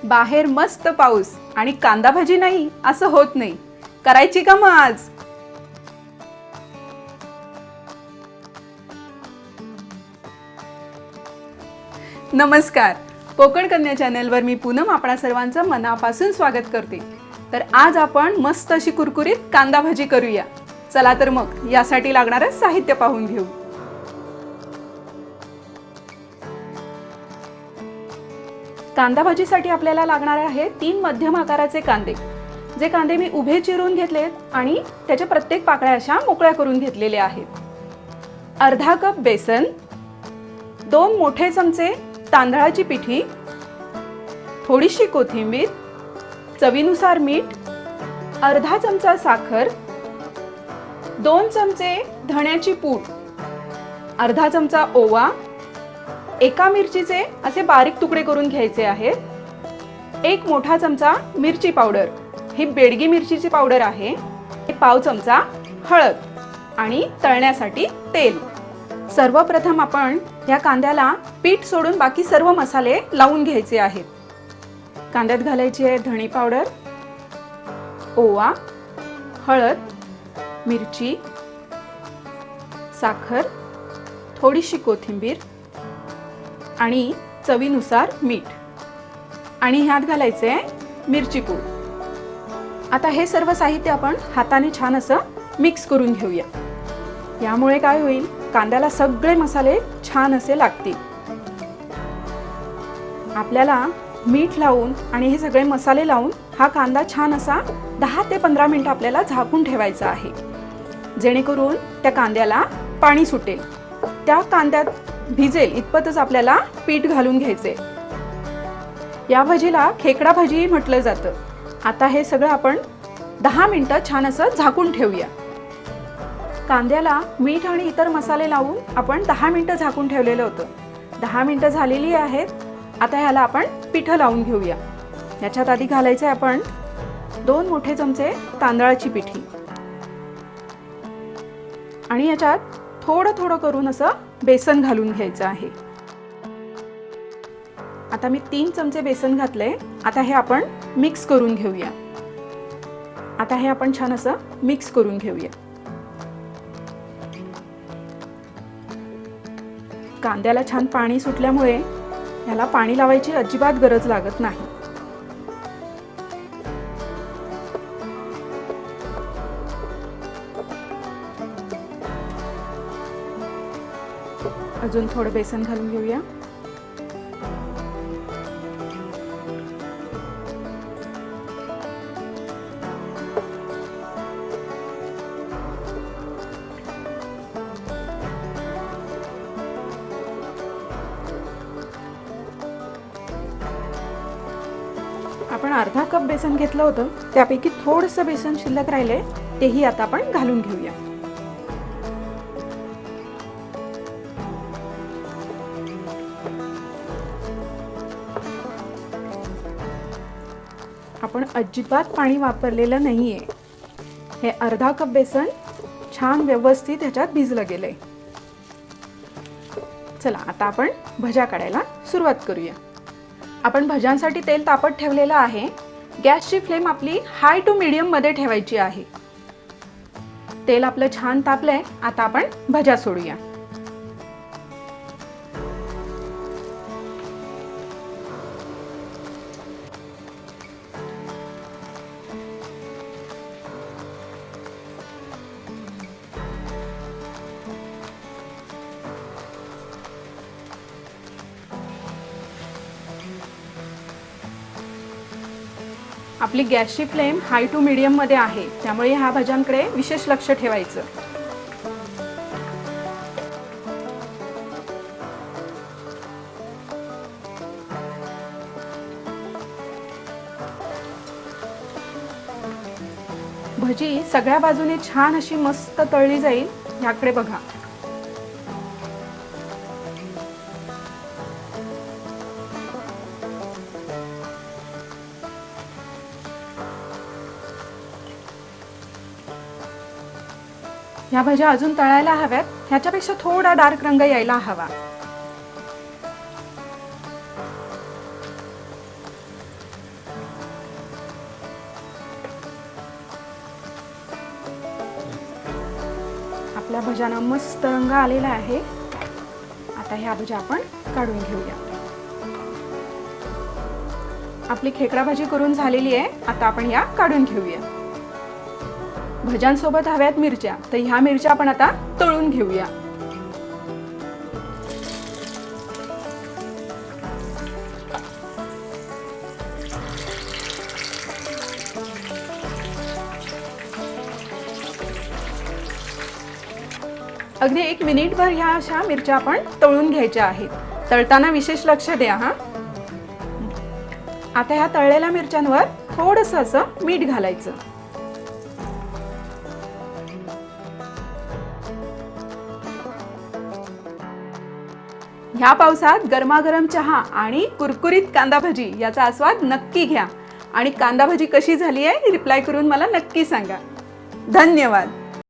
बाहेर मस्त पाऊस आणि कांदा भाजी नाही असं होत नाही. करायची का मग आज? नमस्कार, कोकण कन्या चॅनलवर मी पूनम आपणा सर्वांचं मनापासून स्वागत करते. तर आज आपण मस्त अशी कुरकुरीत कांदा भाजी करूया. चला तर मग यासाठी लागणारं साहित्य पाहून घेऊ. कांदा भाजीसाठी आपल्याला लागणार आहे 3 मध्यम आकाराचे कांदे. जे कांदे मी उभे चिरून घेतलेत आणि त्याच्या प्रत्येक पाकळ्या अशा मोकळ्या करून घेतलेल्या आहेत. अर्धा कप बेसन, 2 मोठे चमचे तांदळाची पिठी, थोडीशी कोथिंबीर, चवीनुसार मीठ, अर्धा चमचा साखर, 2 चमचे धण्याची पूड, अर्धा चमचा ओवा, एका मिरचीचे असे बारीक तुकडे करून घ्यायचे आहेत, 1 मोठा चमचा मिरची पावडर, ही बेडगी मिरचीची पावडर आहे, पाव चमचा हळद आणि तळण्यासाठी तेल. सर्वप्रथम आपण या कांद्याला पीठ सोडून बाकी सर्व मसाले लावून घ्यायचे आहेत. कांद्यात घालायची आहे धणी पावडर, ओवा, हळद, मिरची, साखर, थोडीशी कोथिंबीर आणि चवीनुसार मीठ आणि ह्यात घालायचे आहे मिरची पूड. आता हे सर्व साहित्य आपण हाताने छान असं मिक्स करून घेऊया. यामुळे काय होईल, कांद्याला सगळे मसाले छान असे लागतील. आपल्याला मीठ लावून आणि हे सगळे मसाले लावून हा कांदा छान असा 10 ते 15 मिनिटं आपल्याला झाकून ठेवायचा आहे, जेणेकरून त्या कांद्याला पाणी सुटेल. त्या कांद्यात भिजेल इतपतच आपल्याला पीठ घालून घ्यायचे. या भाजीला खेकडा भाजी म्हटलं जातं. आता हे सगळं आपण 10 मिनिटं छान असं झाकून ठेवूया. कांद्याला मीठ आणि इतर मसाले लावून आपण 10 मिनिटं झाकून ठेवलेलं होतं. 10 मिनिटं झालेली आहेत. आता ह्याला आपण पिठं लावून घेऊया. याच्यात आधी घालायचं आहे आपण 2 मोठे चमचे तांदळाची पिठी आणि याच्यात थोडं थोडं करून असं बेसन घालून घ्यायचं आहे. आता मी 3 चमचे बेसन घातले. आता हे आपण मिक्स करून घेऊया. आता हे आपण छान असं मिक्स करून घेऊया. कांद्याला छान पाणी सुटल्यामुळे याला पाणी लावायची अजिबात गरज लागत नाही. अजून थोडं बेसन घालून घेऊया. आपण अर्धा कप बेसन घेतलं होतं, त्यापैकी थोडंसं बेसन शिल्लक राहिले, तेही आता आपण घालून घेऊया. आपण अजिबात पाणी वापरलेलं नाहीये. हे अर्धा कप बेसन छान व्यवस्थित ह्याच्यात भिजलं गेलंय. चला आता आपण भज्या काढायला सुरुवात करूया. आपण भज्यांसाठी तेल तापत ठेवलेलं आहे. गॅसची फ्लेम आपली हाय टू मीडियम मध्ये ठेवायची आहे. तेल आपलं छान तापलंय. आता आपण भज्या सोडूया. आपली गॅसची फ्लेम हाय टू मीडियम मध्ये आहे, त्यामुळे ह्या भाज्यांकडे विशेष लक्ष ठेवायचं. भजी सगळ्या बाजूने छान अशी मस्त तळली जाईल, याकडे बघा. ह्या भाज्या अजून तळायला हव्यात, ह्याच्यापेक्षा थोडा डार्क रंग यायला हवा. आपल्या भज्यांना मस्त रंग आलेला आहे. आता ह्या भज्या आपण काढून घेऊया. आपली खेकडा भाजी करून झालेली आहे. आता आपण या काढून घेऊया. भज्यांसोबत हव्यात मिरच्या, तर ह्या मिरच्या आपण आता तळून घेऊया. अगदी 1 मिनिटभर ह्या अशा मिरच्या आपण तळून घ्यायच्या आहेत. तळताना विशेष लक्ष द्या हा. आता ह्या तळलेल्या मिरच्यांवर थोडंसं असं मीठ घालायचं. ह्या पावसात गरमागरम चहा आणि कुरकुरीत कांदा भजी याचा आस्वाद नक्की घ्या. आणि कांदा भजी कशी झाली आहे रिप्लाय करून मला नक्की सांगा. धन्यवाद.